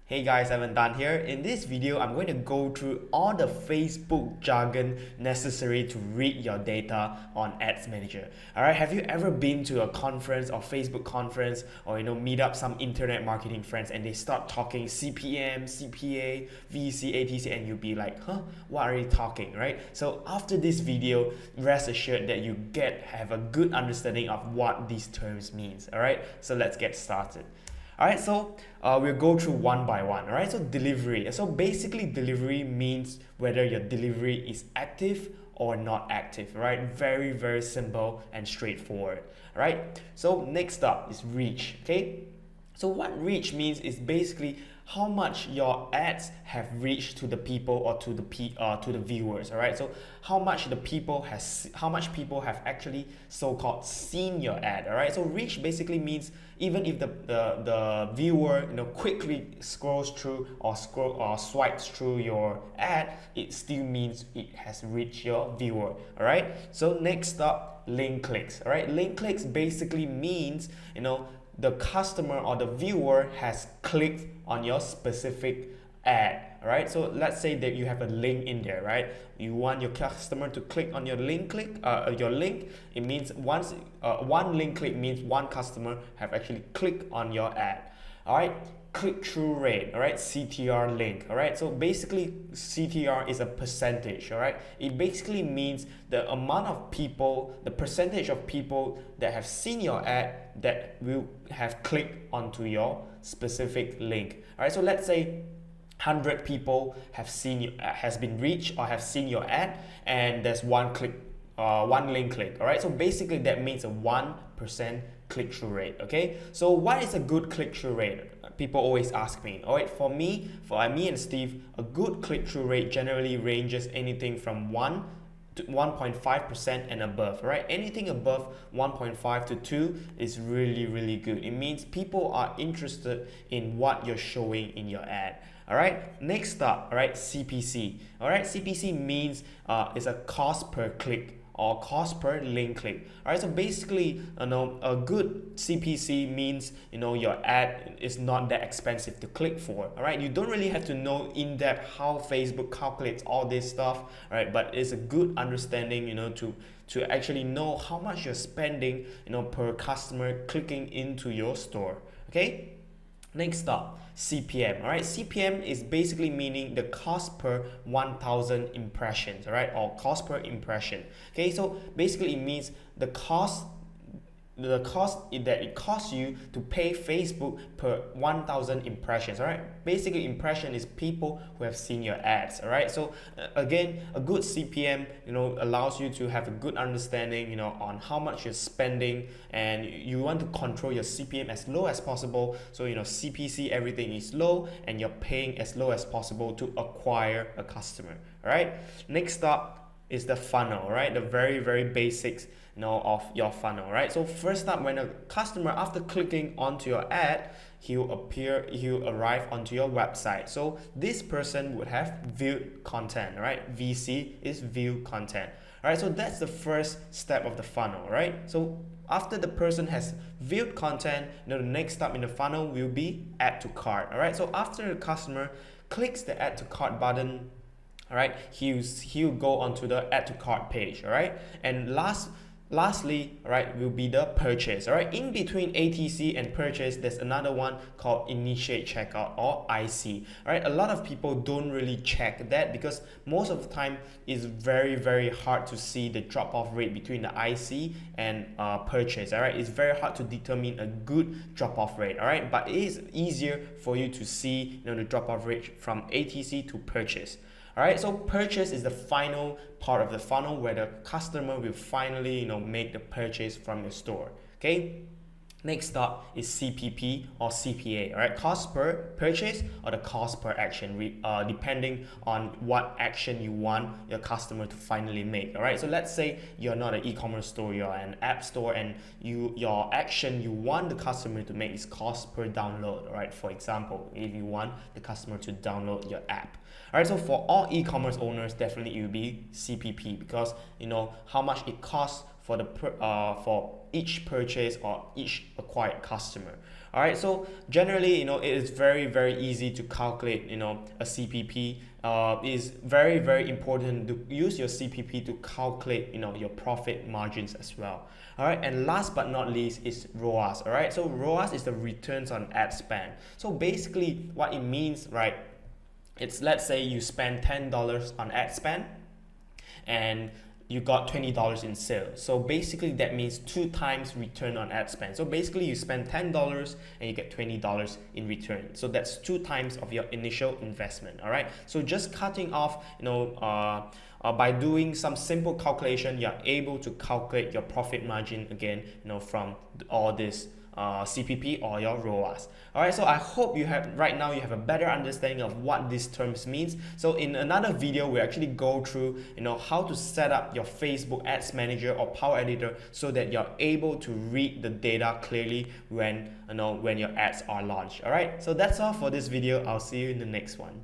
Hey guys, Evan Dan here. In this video, I'm going to go through all the Facebook jargon necessary to read your data on Ads Manager. Alright, have you ever been to a conference or Facebook conference or meet up some internet marketing friends and they start talking CPM, CPA, VC, ATC and you'll be like, huh, what are you talking, right? So after this video, rest assured that you have a good understanding of what these terms means. Alright, so let's get started. Alright, so we'll go through one by one. Alright, so delivery. So basically delivery means whether your delivery is active or not active, right? Very, very simple and straightforward. Alright, so next up is reach, okay? So what reach means is basically how much your ads have reached to the people or to the viewers. All right, so how much people have actually so-called seen your ad. All right, so reach basically means even if the viewer quickly scrolls through or swipes through your ad, it still means it has reached your viewer. All right, so next up, link clicks. All right, link clicks basically means the customer or the viewer has clicked on your specific ad. Right, so let's say that you have a link in there, right? You want your customer to click on your link. It means one link click means one customer have actually clicked on your ad. All right, click-through rate, all right, CTR link. All right, so basically CTR is a percentage. All right, it basically means the amount of people, the percentage of people that have seen your ad that will have clicked onto your specific link. All right, so let's say 100 people has been reached or have seen your ad, and there's one link click. All right, so basically that means a 1% click-through rate. Okay, so what is a good click-through rate? People always ask me. All right, for me and Steve, a good click-through rate generally ranges anything from 1 to 1.5% and above. Right, anything above 1.5 to 2 is really good. It means people are interested in what you're showing in your ad. All right, next up, all right, CPC. All right, CPC means it's a cost per click or cost per link click. All right, so basically, a good CPC means your ad is not that expensive to click for. All right, you don't really have to know in depth how Facebook calculates all this stuff. All right, but it's a good understanding, to actually know how much you're spending, per customer clicking into your store. Okay. Next up, CPM. All right, CPM is basically meaning the cost per 1,000 impressions. All right, or cost per impression. Okay, so basically it means the cost that it costs you to pay Facebook per 1,000 impressions. All right, basically impression is people who have seen your ads. All right, so again, a good CPM allows you to have a good understanding on how much you're spending, and you want to control your CPM as low as possible. So CPC, everything is low and you're paying as low as possible to acquire a customer. All right, next up is the funnel. Right, the very basics of your funnel. Right, so first up, when a customer, after clicking onto your ad, he'll arrive onto your website. So this person would have viewed content. Right, VC is view content. All right, so that's the first step of the funnel. Right, so after the person has viewed content, the next step in the funnel will be add to cart. All right, so after the customer clicks the add to cart button, all right, he'll go onto the add to cart page. All right, and lastly, all right, will be the purchase. All right, in between ATC and purchase, there's another one called initiate checkout or IC. All right, a lot of people don't really check that because most of the time it's very hard to see the drop-off rate between the IC and purchase. All right, it's very hard to determine a good drop-off rate. All right, but it is easier for you to see the drop-off rate from ATC to purchase. All right, so purchase is the final part of the funnel where the customer will finally make the purchase from your store. Okay, next up is CPP or CPA. All right, cost per purchase or the cost per action, depending on what action you want your customer to finally make. All right, so let's say you're not an e-commerce store, you're an app store, and your action you want the customer to make is cost per download. All right, for example, if you want the customer to download your app. All right, so for all e-commerce owners, definitely it will be CPP because how much it costs for each purchase or each acquired customer. All right, so generally, it is very easy to calculate, a CPP. It is very important to use your CPP to calculate, your profit margins as well. All right, and last but not least is ROAS. All right, so ROAS is the returns on ad spend. So basically, what it means, right? It's, let's say you spend $10 on ad spend, and you got $20 in sales. So basically that means 2 times return on ad spend. So basically you spend $10 and you get $20 in return. So that's 2 times of your initial investment. All right. So just cutting off, by doing some simple calculation, you're able to calculate your profit margin again, from all this CPP or your ROAS. Alright, so I hope you have right now you have a better understanding of what these terms means. So in another video, we actually go through how to set up your Facebook Ads Manager or Power Editor so that you're able to read the data clearly when your ads are launched. Alright, so that's all for this video. I'll see you in the next one.